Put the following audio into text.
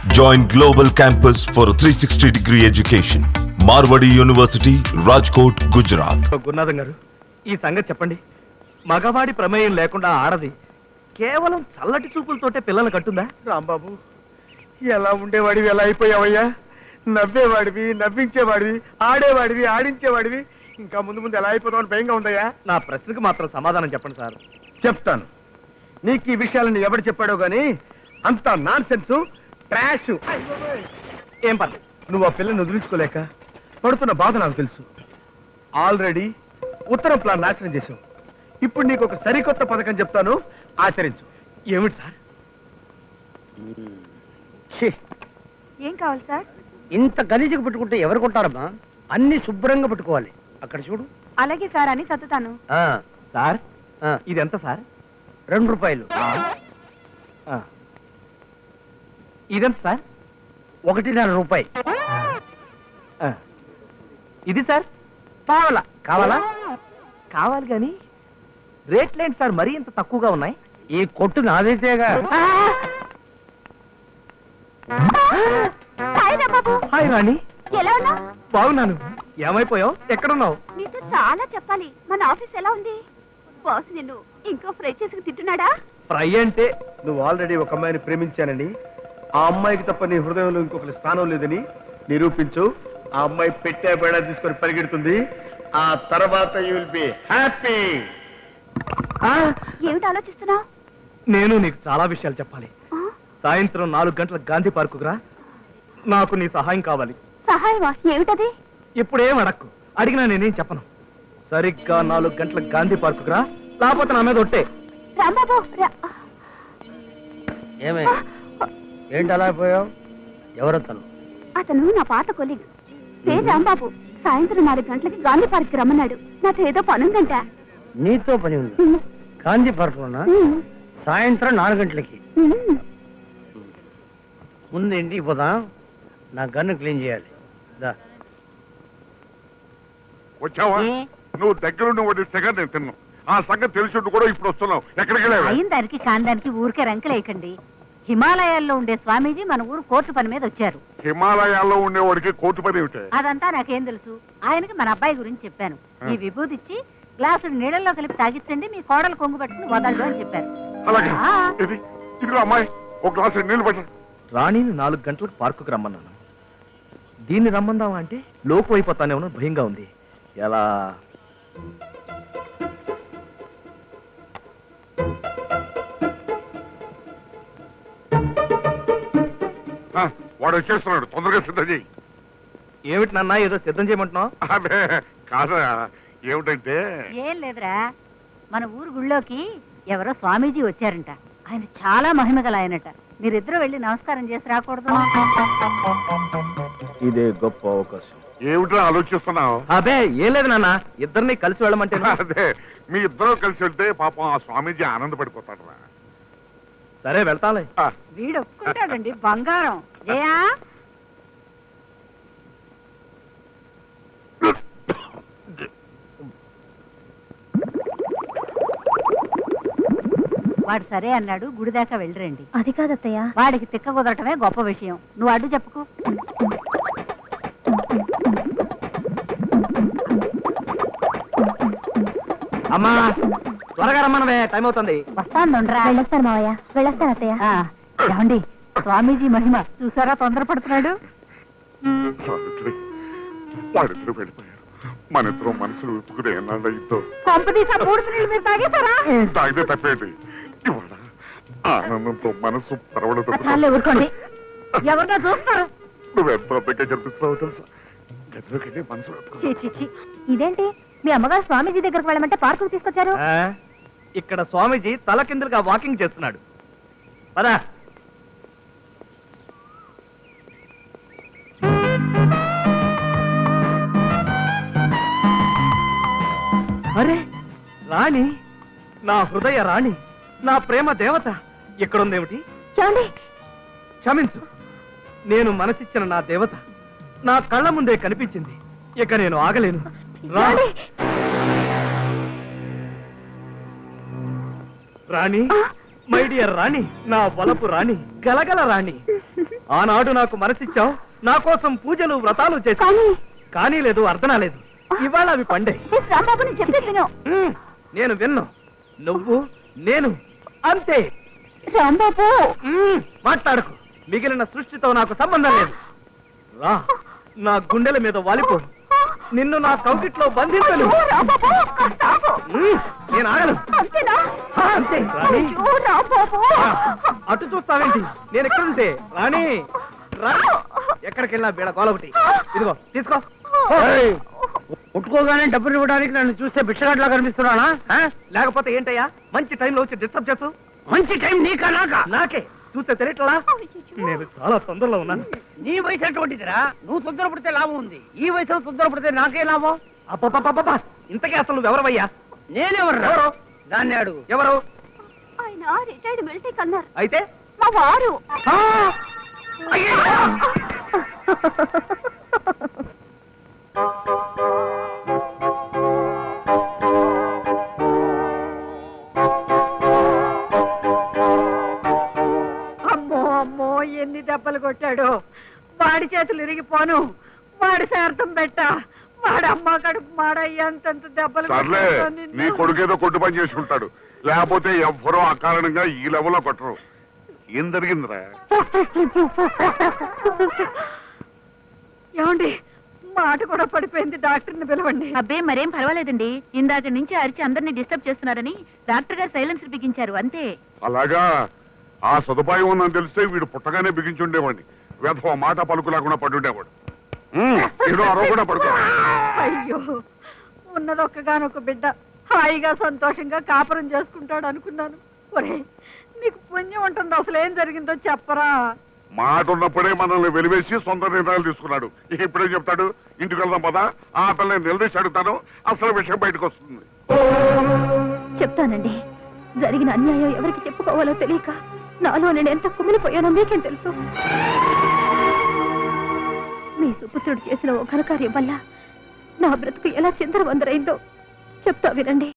Join Global Campus for a 360-degree education. Marwadi university, Rajkot, Gujarat. Gurunatham గారు, ఈ సంగతి చెప్పండి. మగవాడి ప్రమేయం లేకుండా ఆడది కేవలం చల్లటి చూపులతోటే పిల్లలు కట్టుందా? రాంబాబు, ఎలా ఉండేవాడివి ఎలా అయిపోయావయ్యా? నవ్వేవాడివి, నవ్వించేవాడివి, ఆడేవాడివి, ఆడించేవాడివి. ఇంకా ముందు ముందు ఎలా అయిపోతామని భయంగా ఉందయ్యా. నా ప్రశ్నకు మాత్రం సమాధానం చెప్పండి సార్. చెప్తాను. నీకు ఈ విషయాలను ఎవరు చెప్పాడో గానీ అంత నాన్ సెన్స్, ట్రాష్. ఏం పర్లేదు, నువ్వు ఆ పిల్లని వదిలించుకోలేక పడుతున్న బాధ నాకు తెలుసు. ఆల్రెడీ ఉత్తరం ప్లాన్ నాశనం చేశావు. ఇప్పుడు నీకు ఒక సరికొత్త పథకం చెప్తాను, ఆచరించు. ఏమిటి సార్? ఏం కావాలి సార్? ఇంత గలీజుగా పెట్టుకుంటే ఎవరు కొంటారమ్మా? అన్ని శుభ్రంగా పెట్టుకోవాలి. అక్కడ చూడు. అలాగే సార్ అని సర్దుతాను. సార్, ఇది ఎంత సార్? 2 రూపాయలు. ఇదెంత సార్? 1.5 రూపాయి. ఇది సార్? కావాలా? కావాలా? కావాలి కానీ రేట్లేంటి సార్ మరీ ఇంత తక్కువగా ఉన్నాయి? ఈ కొట్టు నాదైతేగా. హాయ్ రాణి, ఎలా ఉన్నా? బాగున్నాను. ఏమైపోయావు? ఎక్కడున్నావు? నీతో చాలా చెప్పాలి. మన ఆఫీస్ ఎలా ఉంది? బాస్ నిన్ను ఇంకో ఫ్రై చేసి తింటున్నాడా? ఫ్రై అంటే నువ్వు ఆల్రెడీ ఒక అమ్మాయిని ప్రేమించానని, ఆ అమ్మాయికి తప్ప నీ హృదయంలో ఇంకొకరి స్థానం లేదని నిరూపించు. ఆ అమ్మాయి పెట్టే బేడా తీసుకొని పరిగెడుతుంది. ఆ తర్వాత యూ విల్ బి హ్యాపీ. ఏమిటి ఆలోచిస్తున్నావు? నేను నీకు చాలా విషయాలు చెప్పాలి. సాయంత్రం 4 గంటలకు గాంధీ పార్కుకు రా. నాకు నీ సహాయం కావాలి. సహాయమా? ఏమిటది? ఇప్పుడేం అడక్కు. అడిగినా నేనేం చెప్పను. సరిగ్గా 4 గంటలకు గాంధీ పార్కుకు రా, లేకపోతే నా మీద ఒట్టే. రాంబాబు, ఏమే ఏంటి అలా అయిపోయావు? ఎవరతను? అతను నా పాత కొలీగ్, పేరు రాంబాబు. సాయంత్రం 4 గంటలకి గాంధీ పార్క్ రమ్మన్నాడు. నాతో ఏదో పనుందంట. నీతో పని ఉంది? గాంధీ పార్కులోనా? సాయంత్రం 4 గంటలకి. ముందు ఇంటికి పోదాం, నా గన్ను క్లీన్ చేయాలి. వచ్చావా? నువ్వు దగ్గరుండి వడ్డిస్తేగా నేను తిన్నావు. ఆ సంగతి తెలిసి కూడా ఇప్పుడు వస్తున్నావు. ఎక్కడికి వెళ్ళావు? అయిన దానికి కాని దానికి ఊరికే రంకలేయకండి. హిమాలయాల్లో ఉండే స్వామీజీ మన ఊరు కోర్టు పని మీద వచ్చారు. హిమాలయాల్లో ఉండేవాడికి కోర్టు పని ఏమిటి? అదంతా నాకేం తెలుసు. ఆయనకి మన అబ్బాయి గురించి చెప్పాను. ఈ విభూతి ఇచ్చి గ్లాసు నీళ్ళల్లో కలిపి తాగించండి, మీ కోడలు కొంగు పట్టుకుని వదలడు అని చెప్పారు. అలాగే. ఇదిగో అమ్మాయి, ఒక గ్లాసు నీళ్లు పట్ట. రాణిని 4 గంటలకు పార్కుకు రమ్మన్నాను. దీన్ని రమ్మందావా అంటే లోపు అయిపోతానేమో భయంగా ఉంది. ఎలా? వాడు వచ్చేస్తున్నాడు, తొందరగా సిద్ధం చేయి. ఏమిటి నాన్న ఏదో సిద్ధం చేయమంటున్నావు? అదే కాదా, ఏమిటంటే ఏం లేదురా, మన ఊరు గుళ్ళోకి ఎవరో స్వామీజీ వచ్చారంట. ఆయన చాలా మహిమగల ఆయనట. మీరిద్దరూ వెళ్ళి నమస్కారం చేసి రాకూడదు? ఇదే గొప్ప అవకాశం. ఏమిటో ఆలోచిస్తున్నావు? అదే ఏం లేదు నాన్న, ఇద్దరిని కలిసి వెళ్ళమంటే. అదే మీ ఇద్దరు కలిసి వెళ్తే పాపం ఆ స్వామీజీ ఆనందపడిపోతాడు రా. సరే వెళ్తాలే. వీడు ఒప్పుకుంటాడండి, బంగారం. జయా, వాడు సరే అన్నాడు. గుడి దాకా వెళ్ళరండి. అది కాదత్తయ్య. వాడికి తిక్క కుదరటమే గొప్ప విషయం. నువ్వు అడ్డు చెప్పుకో. అమ్మా త్వరగా రమ్మనవే, టైం అవుతుంది. వస్తాను. వెళ్ళొస్తాను మావయ్య, వెళ్ళొస్తాను అత్తయ్య. ఏమండి, స్వామీజీ మహిమ చూసారా? తొందరపడుతున్నాడు. సావిత్రి, వాడిద్దరు వెళ్ళిపోయారు. మన ఇద్దరు మనసులు విప్పుకునే ఎన్నాళ్ళ ఇద్దో తాగితే తప్పేంటి? ఇవాళ ఆనందంతో మనసు పరవడదు. ఊరుకోండి, ఎవరినో చూస్తారు. నువ్వెంత అందంగా కనిపిస్తున్నావు తెలుసా? గదిలోకి వెళ్ళి మనసు విప్పుకో. ఇదేంటి, మీ అమ్మగారు స్వామీజీ దగ్గరకు వెళ్ళమంటే పార్కుకు తీసుకొచ్చారు? ఇక్కడ స్వామీజీ తల కిందలుగా వాకింగ్ చేస్తున్నాడు. పదా. అరే రాణి, నా హృదయ రాణి, నా ప్రేమ దేవత ఎక్కడుందేమిటి? క్షమించు, నేను మనసిచ్చిన నా దేవత నా కళ్ళ ముందే కనిపించింది. ఇక నేను ఆగలేను. రాణి, మై డియర్ రాణి, నా వలపు రాణి, గలగల రాణి. ఆనాడు నాకు మనసిచ్చావు, నా కోసం పూజలు వ్రతాలు చేశావు. కానీ కానీ లేదు, అర్థనా లేదు. ఇవాళ అవి పండే. మిస్ రాంబాబు నేను చెప్పేది విను. నేను విన్ను, నువ్వు నేను అంతే. రాంబాబు మాట్లాడకు, మిగిలిన సృష్టితో నాకు సంబంధం లేదు. రా, నా గుండెల మీద వాలిపో, నిన్ను నా కౌకిట్లో బంధించను. అయ్యో, రాంబాబు, కాస్త ఆగు. నేను ఆగను. అంతేనా? అంతే రాణి. అయ్యో, రాంబాబు. అటు చూస్తావేంటి? నేను ఎక్కడుంటే రాణి రా. ఎక్కడికి వెళ్ళినా బీడ గోల ఒకటి. ఇదిగో తీసుకో. ఏయ్, ముట్టుకోగానే డబ్బులు ఇవ్వడానికి నన్ను చూస్తే బిచ్చగాట్లా కనిపిస్తున్నానా? లేకపోతే ఏంటయ్యా, మంచి టైంలో వచ్చి డిస్టర్బ్ చేస్తూ. మంచి టైం నీకా నాకా? నాకే చూస్తే తెలియట్లా? నేను చాలా తొందరలో ఉన్నాను. నీ వయసు ఎటువంటిదిరా? నువ్వు తొందరపడితే లాభం ఉంది, ఈ వయసులో తొందరపడితే నాకే లాభం. అబ్బబ్బబ్బబ్బా, ఇంతకీ అసలు నువ్వెవరవయ్యా? నేనెవరు? ఎవరు? దాన్ని అడుగు. ఎవరు? ఆయన రిటైర్డ్ మిలిటరీ కన్నారు. అయితే మా వారు. ఆ! అమ్మో అమ్మో, ఎన్ని దెబ్బలు కొట్టాడు. వాడి చేతులు ఇరిగిపోను, వాడి శార్థం పెట్ట, వాడి అమ్మ కడుపు మాడ ఎంతెంత దెబ్బలు సర్లే, కొట్టాడో నీ నిన్ను. కొడుకేదో కొట్టు పని చేసుకుంటాడు, లేకపోతే ఎవ్వరూ అకారణంగా ఈ లెవెల్లో కొట్టరు. ఏం జరిగిందిరా? ఏమండి, మాట కూడా పడిపోయింది, డాక్టర్ని పిలవండి. అబ్బే మరేం పర్వాలేదండి. ఇందాక నుంచి అరిచి అందరినీ డిస్టర్బ్ చేస్తున్నారని డాక్టర్ గారు సైలెన్సర్ బిగించారు అంతే. అలాగా, ఆ సదుపాయం ఉందని తెలిస్తే వీడు పుట్టగానే బిగించుండేవాడిని. వేధవ మాట పలుకు లేకుండా పడుండేవాడు. ఏదో అరవకుండా పడుకో. అయ్యో, ఉన్నదొక్కగానొక్క బిడ్డ హాయిగా సంతోషంగా కాపురం చేసుకుంటాడు అనుకున్నాను. ఒరే, నీకు పుణ్యం ఉంటుంది, అసలు ఏం జరిగిందో చెప్పరా. మాట ఉన్నప్పుడే మనల్ని వెలివేసి సొంత నిర్ణయాలు తీసుకున్నాడు. ఇక ఇప్పుడేం చెప్తాడు? ఇంటికి వెళ్దాం పదా, ఆ పిల్లని నిలదీసి అడుగుతాను, అసలు విషయం బయటకు వస్తుంది. చెప్తానండి. జరిగిన అన్యాయం ఎవరికి చెప్పుకోవాలో తెలియక నాలో నేను ఎంత కుమిలిపోయానో మీకేం తెలుసు. మీ సుపుత్రుడు చేసిన ఓ ఘనకార్యం వల్ల నా బ్రతుకు ఎలా చిందరవందరైందో చెప్తా వినండి.